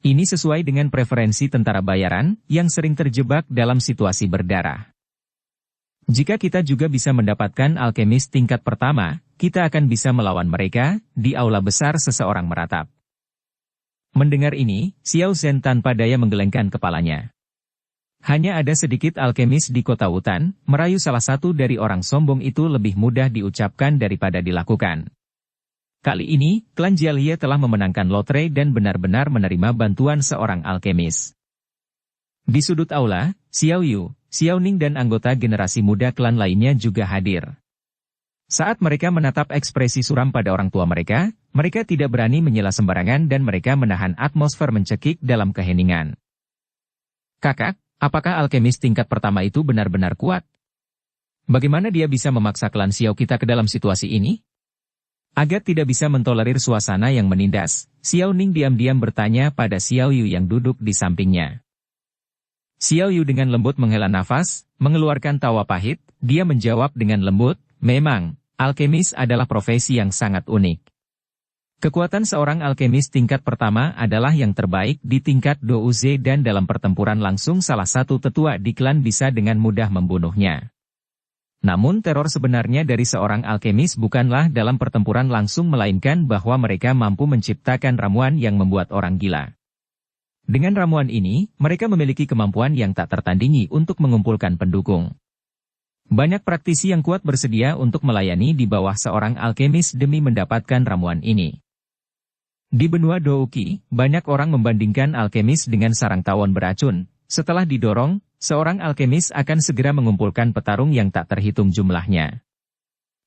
Ini sesuai dengan preferensi tentara bayaran, yang sering terjebak dalam situasi berdarah. Jika kita juga bisa mendapatkan alkemis tingkat pertama, kita akan bisa melawan mereka. Di aula besar seseorang meratap. Mendengar ini, Xiao Zhen tanpa daya menggelengkan kepalanya. Hanya ada sedikit alkemis di kota Wutan, merayu salah satu dari orang sombong itu lebih mudah diucapkan daripada dilakukan. Kali ini, klan Jialhie telah memenangkan lotre dan benar-benar menerima bantuan seorang alkemis. Di sudut aula, Xiao Yu, Xiao Ning dan anggota generasi muda klan lainnya juga hadir. Saat mereka menatap ekspresi suram pada orang tua mereka tidak berani menyela sembarangan dan mereka menahan atmosfer mencekik dalam keheningan. Kakak, apakah alkemis tingkat pertama itu benar-benar kuat? Bagaimana dia bisa memaksa klan Xiao kita ke dalam situasi ini? Agar tidak bisa mentolerir suasana yang menindas, Xiao Ning diam-diam bertanya pada Xiao Yu yang duduk di sampingnya. Xiao Yu dengan lembut menghela nafas, mengeluarkan tawa pahit, dia menjawab dengan lembut, memang, alkemis adalah profesi yang sangat unik. Kekuatan seorang alkemis tingkat pertama adalah yang terbaik di tingkat Douze dan dalam pertempuran langsung salah satu tetua di klan bisa dengan mudah membunuhnya. Namun teror sebenarnya dari seorang alkemis bukanlah dalam pertempuran langsung melainkan bahwa mereka mampu menciptakan ramuan yang membuat orang gila. Dengan ramuan ini, mereka memiliki kemampuan yang tak tertandingi untuk mengumpulkan pendukung. Banyak praktisi yang kuat bersedia untuk melayani di bawah seorang alkemis demi mendapatkan ramuan ini. Di benua Douki, banyak orang membandingkan alkemis dengan sarang tawon beracun. Setelah didorong, seorang alkemis akan segera mengumpulkan petarung yang tak terhitung jumlahnya.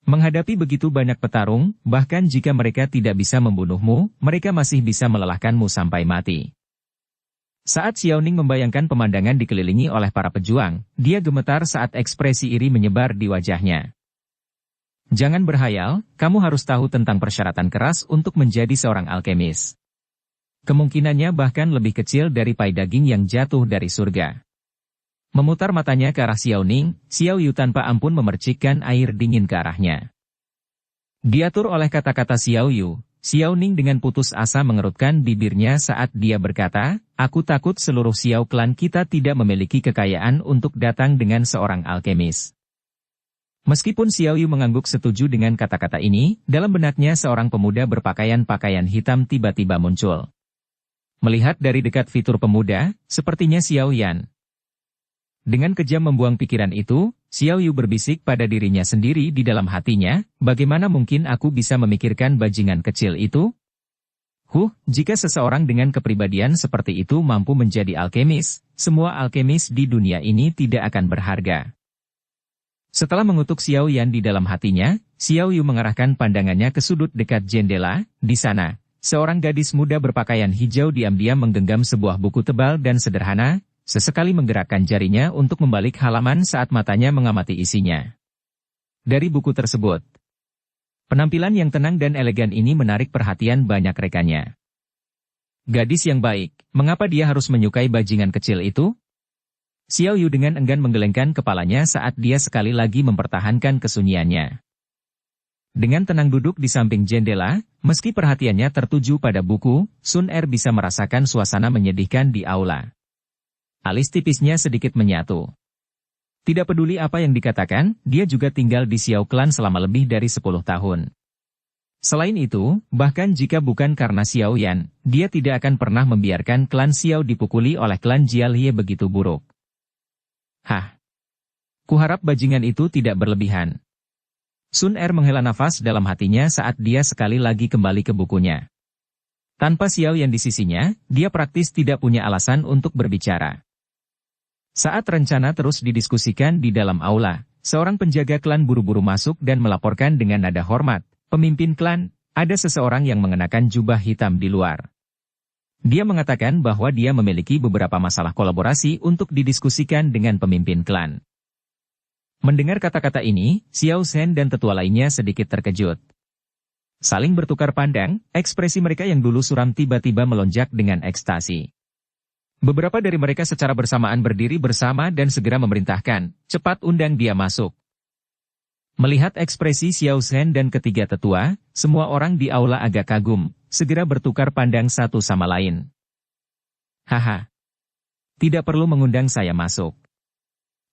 Menghadapi begitu banyak petarung, bahkan jika mereka tidak bisa membunuhmu, mereka masih bisa melelahkanmu sampai mati. Saat Xiao Ning membayangkan pemandangan dikelilingi oleh para pejuang, dia gemetar saat ekspresi iri menyebar di wajahnya. Jangan berhayal, kamu harus tahu tentang persyaratan keras untuk menjadi seorang alkemis. Kemungkinannya bahkan lebih kecil dari pai daging yang jatuh dari surga. Memutar matanya ke arah Xiao Ning, Xiao Yu tanpa ampun memercikkan air dingin ke arahnya. Diatur oleh kata-kata Xiao Yu, Xiao Ning dengan putus asa mengerutkan bibirnya saat dia berkata, aku takut seluruh Xiao klan kita tidak memiliki kekayaan untuk datang dengan seorang alkemis. Meskipun Xiao Yu mengangguk setuju dengan kata-kata ini, dalam benaknya seorang pemuda berpakaian hitam tiba-tiba muncul. Melihat dari dekat fitur pemuda, sepertinya Xiao Yan. Dengan kejam membuang pikiran itu, Xiao Yu berbisik pada dirinya sendiri di dalam hatinya, bagaimana mungkin aku bisa memikirkan bajingan kecil itu? Jika seseorang dengan kepribadian seperti itu mampu menjadi alkemis, semua alkemis di dunia ini tidak akan berharga. Setelah mengutuk Xiao Yan di dalam hatinya, Xiao Yu mengarahkan pandangannya ke sudut dekat jendela. Di sana, seorang gadis muda berpakaian hijau diam-diam menggenggam sebuah buku tebal dan sederhana, sesekali menggerakkan jarinya untuk membalik halaman saat matanya mengamati isinya. Dari buku tersebut, penampilan yang tenang dan elegan ini menarik perhatian banyak rekannya. Gadis yang baik, mengapa dia harus menyukai bajingan kecil itu? Xiao Yu dengan enggan menggelengkan kepalanya saat dia sekali lagi mempertahankan kesunyiannya. Dengan tenang duduk di samping jendela, meski perhatiannya tertuju pada buku, Sun Er bisa merasakan suasana menyedihkan di aula. Alis tipisnya sedikit menyatu. Tidak peduli apa yang dikatakan, dia juga tinggal di Xiao Clan selama lebih dari 10 tahun. Selain itu, bahkan jika bukan karena Xiao Yan, dia tidak akan pernah membiarkan klan Xiao dipukuli oleh klan Jialie begitu buruk. Kuharap bajingan itu tidak berlebihan. Sun Er menghela nafas dalam hatinya saat dia sekali lagi kembali ke bukunya. Tanpa Xiao Yan di sisinya, dia praktis tidak punya alasan untuk berbicara. Saat rencana terus didiskusikan di dalam aula, seorang penjaga klan buru-buru masuk dan melaporkan dengan nada hormat, pemimpin klan, ada seseorang yang mengenakan jubah hitam di luar. Dia mengatakan bahwa dia memiliki beberapa masalah kolaborasi untuk didiskusikan dengan pemimpin klan. Mendengar kata-kata ini, Xiao Zhen dan tetua lainnya sedikit terkejut. Saling bertukar pandang, ekspresi mereka yang dulu suram tiba-tiba melonjak dengan ekstasi. Beberapa dari mereka secara bersamaan berdiri bersama dan segera memerintahkan, cepat undang dia masuk. Melihat ekspresi Xiao Zhen dan ketiga tetua, semua orang di aula agak kagum, segera bertukar pandang satu sama lain. Tidak perlu mengundang saya masuk.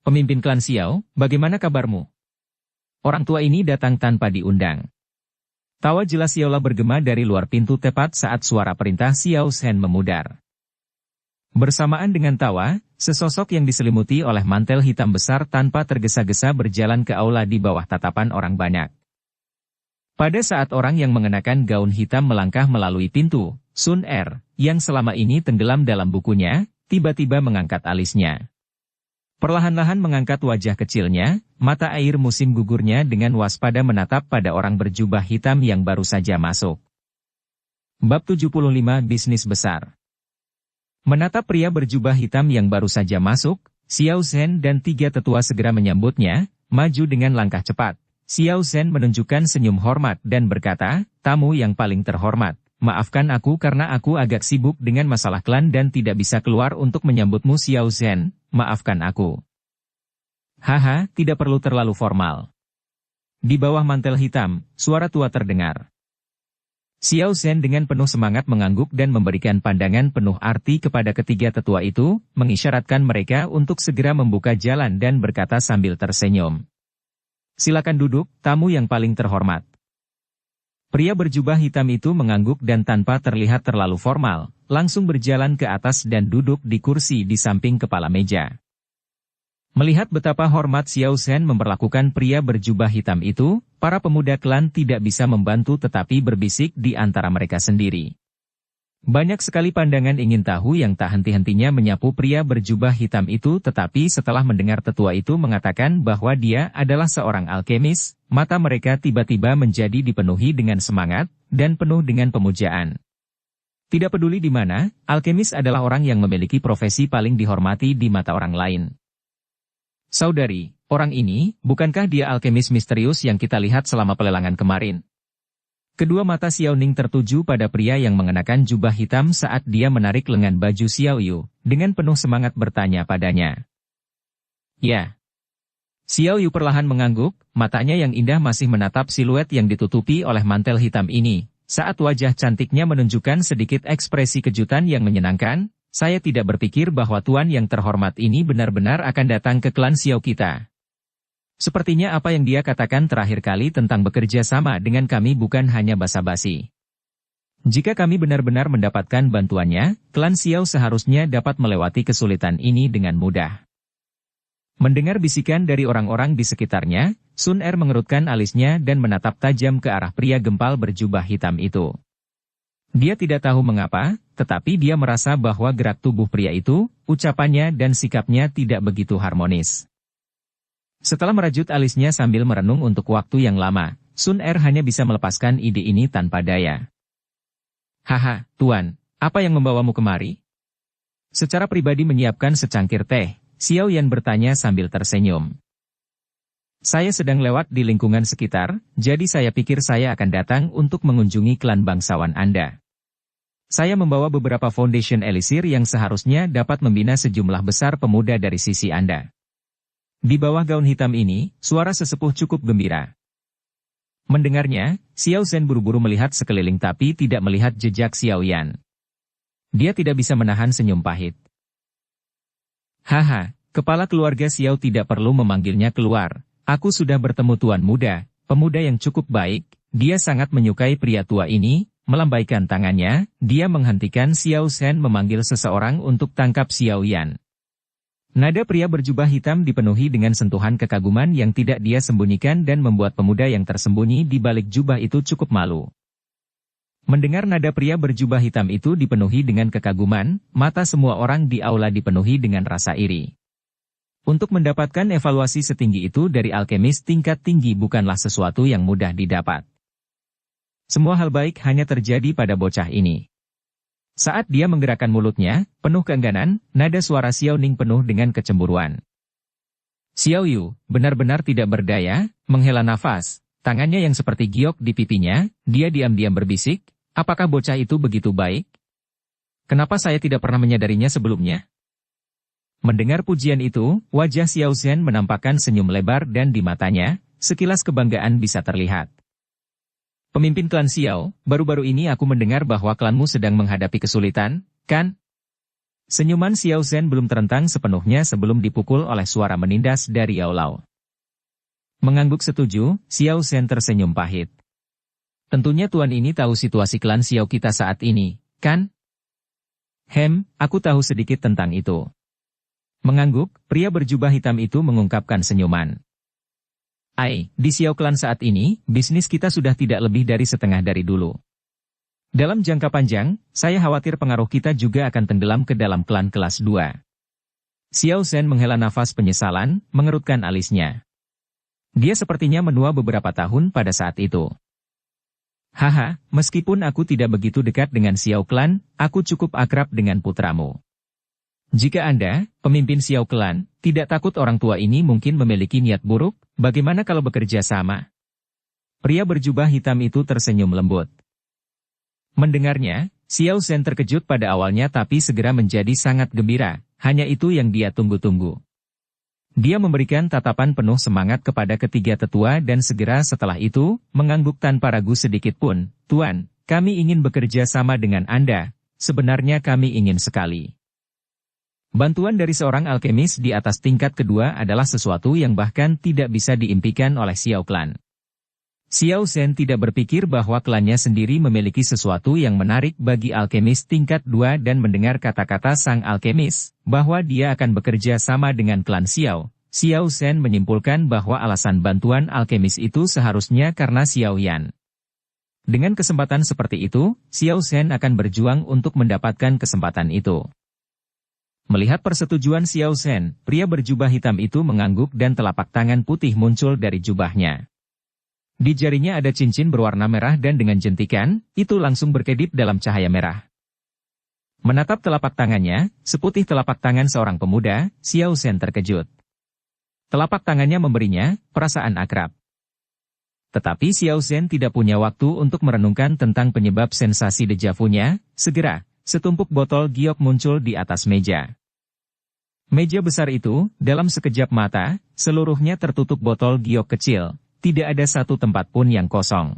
Pemimpin klan Xiao, bagaimana kabarmu? Orang tua ini datang tanpa diundang. Tawa jelas Xiaola bergema dari luar pintu tepat saat suara perintah Xiao Zhen memudar. Bersamaan dengan tawa, sesosok yang diselimuti oleh mantel hitam besar tanpa tergesa-gesa berjalan ke aula di bawah tatapan orang banyak. Pada saat orang yang mengenakan gaun hitam melangkah melalui pintu, Sun Er, yang selama ini tenggelam dalam bukunya, tiba-tiba mengangkat alisnya. Perlahan-lahan mengangkat wajah kecilnya, mata air musim gugurnya dengan waspada menatap pada orang berjubah hitam yang baru saja masuk. Bab 75 Bisnis Besar. Menatap pria berjubah hitam yang baru saja masuk, Xiao Zhen dan tiga tetua segera menyambutnya, maju dengan langkah cepat. Xiao Zhen menunjukkan senyum hormat dan berkata, tamu yang paling terhormat, maafkan aku karena aku agak sibuk dengan masalah klan dan tidak bisa keluar untuk menyambutmu Xiao Zhen, maafkan aku. Tidak perlu terlalu formal. Di bawah mantel hitam, suara tua terdengar. Xiao Zhen dengan penuh semangat mengangguk dan memberikan pandangan penuh arti kepada ketiga tetua itu, mengisyaratkan mereka untuk segera membuka jalan dan berkata sambil tersenyum. Silakan duduk, tamu yang paling terhormat. Pria berjubah hitam itu mengangguk dan tanpa terlihat terlalu formal, langsung berjalan ke atas dan duduk di kursi di samping kepala meja. Melihat betapa hormat Xiao Zhen memperlakukan pria berjubah hitam itu, para pemuda klan tidak bisa membantu tetapi berbisik di antara mereka sendiri. Banyak sekali pandangan ingin tahu yang tak henti-hentinya menyapu pria berjubah hitam itu tetapi setelah mendengar tetua itu mengatakan bahwa dia adalah seorang alkemis, mata mereka tiba-tiba menjadi dipenuhi dengan semangat, dan penuh dengan pemujaan. Tidak peduli di mana, alkemis adalah orang yang memiliki profesi paling dihormati di mata orang lain. Saudari, Orang ini, bukankah dia alkemis misterius yang kita lihat selama pelelangan kemarin? Kedua mata Xiao Ning tertuju pada pria yang mengenakan jubah hitam saat dia menarik lengan baju Xiao Yu, dengan penuh semangat bertanya padanya. Ya. Xiao Yu perlahan mengangguk, matanya yang indah masih menatap siluet yang ditutupi oleh mantel hitam ini. Saat wajah cantiknya menunjukkan sedikit ekspresi kejutan yang menyenangkan, saya tidak berpikir bahwa tuan yang terhormat ini benar-benar akan datang ke klan Xiao kita. Sepertinya apa yang dia katakan terakhir kali tentang bekerja sama dengan kami bukan hanya basa-basi. Jika kami benar-benar mendapatkan bantuannya, klan Xiao seharusnya dapat melewati kesulitan ini dengan mudah. Mendengar bisikan dari orang-orang di sekitarnya, Sun Er mengerutkan alisnya dan menatap tajam ke arah pria gempal berjubah hitam itu. Dia tidak tahu mengapa, tetapi dia merasa bahwa gerak tubuh pria itu, ucapannya dan sikapnya tidak begitu harmonis. Setelah merajut alisnya sambil merenung untuk waktu yang lama, Sun Er hanya bisa melepaskan ide ini tanpa daya. Haha, Tuan, apa yang membawamu kemari? Secara pribadi menyiapkan secangkir teh, Xiao Yan bertanya sambil tersenyum. Saya sedang lewat di lingkungan sekitar, jadi saya pikir saya akan datang untuk mengunjungi klan bangsawan Anda. Saya membawa beberapa foundation elisir yang seharusnya dapat membina sejumlah besar pemuda dari sisi Anda. Di bawah gaun hitam ini, suara sesepuh cukup gembira. Mendengarnya, Xiao Zhen buru-buru melihat sekeliling tapi tidak melihat jejak Xiao Yan. Dia tidak bisa menahan senyum pahit. Haha, kepala keluarga Xiao tidak perlu memanggilnya keluar. Aku sudah bertemu tuan muda, pemuda yang cukup baik. Dia sangat menyukai pria tua ini. Melambaikan tangannya, dia menghentikan Xiao Zhen memanggil seseorang untuk tangkap Xiao Yan. Nada pria berjubah hitam dipenuhi dengan sentuhan kekaguman yang tidak dia sembunyikan dan membuat pemuda yang tersembunyi di balik jubah itu cukup malu. Mendengar nada pria berjubah hitam itu dipenuhi dengan kekaguman, mata semua orang di aula dipenuhi dengan rasa iri. Untuk mendapatkan evaluasi setinggi itu dari alkemis tingkat tinggi bukanlah sesuatu yang mudah didapat. Semua hal baik hanya terjadi pada bocah ini. Saat dia menggerakkan mulutnya, penuh keengganan, nada suara Xiao Ning penuh dengan kecemburuan. Xiao Yu, benar-benar tidak berdaya, menghela nafas, tangannya yang seperti giok di pipinya, dia diam-diam berbisik, apakah bocah itu begitu baik? Kenapa saya tidak pernah menyadarinya sebelumnya? Mendengar pujian itu, wajah Xiao Zhen menampakkan senyum lebar dan di matanya, sekilas kebanggaan bisa terlihat. Pemimpin klan Xiao, baru-baru ini aku mendengar bahwa klanmu sedang menghadapi kesulitan, kan? Senyuman Xiao Zhen belum terentang sepenuhnya sebelum dipukul oleh suara menindas dari Yao. Mengangguk setuju, Xiao Zhen tersenyum pahit. Tentunya tuan ini tahu situasi klan Xiao kita saat ini, kan? Aku tahu sedikit tentang itu. Mengangguk, pria berjubah hitam itu mengungkapkan senyuman. Di Xiao Clan saat ini, bisnis kita sudah tidak lebih dari setengah dari dulu. Dalam jangka panjang, saya khawatir pengaruh kita juga akan tenggelam ke dalam klan kelas 2. Xiao Zhen menghela nafas penyesalan, mengerutkan alisnya. Dia sepertinya menua beberapa tahun pada saat itu. Haha, meskipun aku tidak begitu dekat dengan Xiao Clan, aku cukup akrab dengan putramu. Jika Anda, pemimpin Xiao Clan, tidak takut orang tua ini mungkin memiliki niat buruk, bagaimana kalau bekerja sama? Pria berjubah hitam itu tersenyum lembut. Mendengarnya, Xiao Zhen terkejut pada awalnya tapi segera menjadi sangat gembira, hanya itu yang dia tunggu-tunggu. Dia memberikan tatapan penuh semangat kepada ketiga tetua dan segera setelah itu, mengangguk tanpa ragu sedikit pun, Tuan, kami ingin bekerja sama dengan Anda, sebenarnya kami ingin sekali. Bantuan dari seorang alkemis di atas tingkat kedua adalah sesuatu yang bahkan tidak bisa diimpikan oleh Xiao Clan. Xiao Zhen tidak berpikir bahwa klannya sendiri memiliki sesuatu yang menarik bagi alkemis tingkat 2 dan mendengar kata-kata sang alkemis, bahwa dia akan bekerja sama dengan klan Xiao. Xiao Zhen menyimpulkan bahwa alasan bantuan alkemis itu seharusnya karena Xiao Yan. Dengan kesempatan seperti itu, Xiao Zhen akan berjuang untuk mendapatkan kesempatan itu. Melihat persetujuan Xiao Zhen, pria berjubah hitam itu mengangguk dan telapak tangan putih muncul dari jubahnya. Di jarinya ada cincin berwarna merah dan dengan jentikan, itu langsung berkedip dalam cahaya merah. Menatap telapak tangannya, seputih telapak tangan seorang pemuda, Xiao Zhen terkejut. Telapak tangannya memberinya perasaan akrab. Tetapi Xiao Zhen tidak punya waktu untuk merenungkan tentang penyebab sensasi dejavunya. Segera, setumpuk botol giok muncul di atas meja. Meja besar itu, dalam sekejap mata, seluruhnya tertutup botol giok kecil. Tidak ada satu tempat pun yang kosong.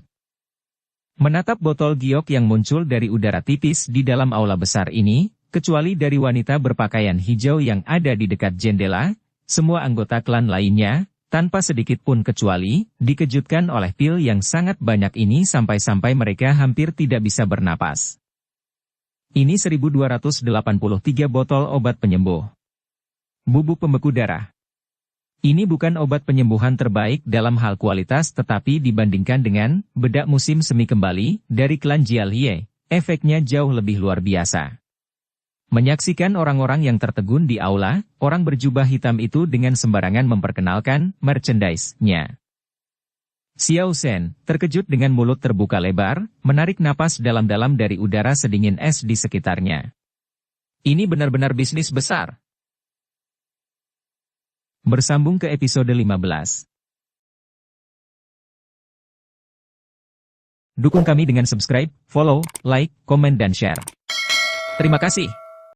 Menatap botol giok yang muncul dari udara tipis di dalam aula besar ini, kecuali dari wanita berpakaian hijau yang ada di dekat jendela, semua anggota klan lainnya, tanpa sedikit pun kecuali, dikejutkan oleh pil yang sangat banyak ini sampai-sampai mereka hampir tidak bisa bernapas. Ini 1283 botol obat penyembuh. Bubuk pembeku darah. Ini bukan obat penyembuhan terbaik dalam hal kualitas tetapi dibandingkan dengan bedak musim semi kembali dari klan Jialie, efeknya jauh lebih luar biasa. Menyaksikan orang-orang yang tertegun di aula, orang berjubah hitam itu dengan sembarangan memperkenalkan merchandise-nya. Xiao Zhen, terkejut dengan mulut terbuka lebar, menarik napas dalam-dalam dari udara sedingin es di sekitarnya. Ini benar-benar bisnis besar. Bersambung ke episode 15. Dukung kami dengan subscribe, follow, like, komen dan share. Terima kasih.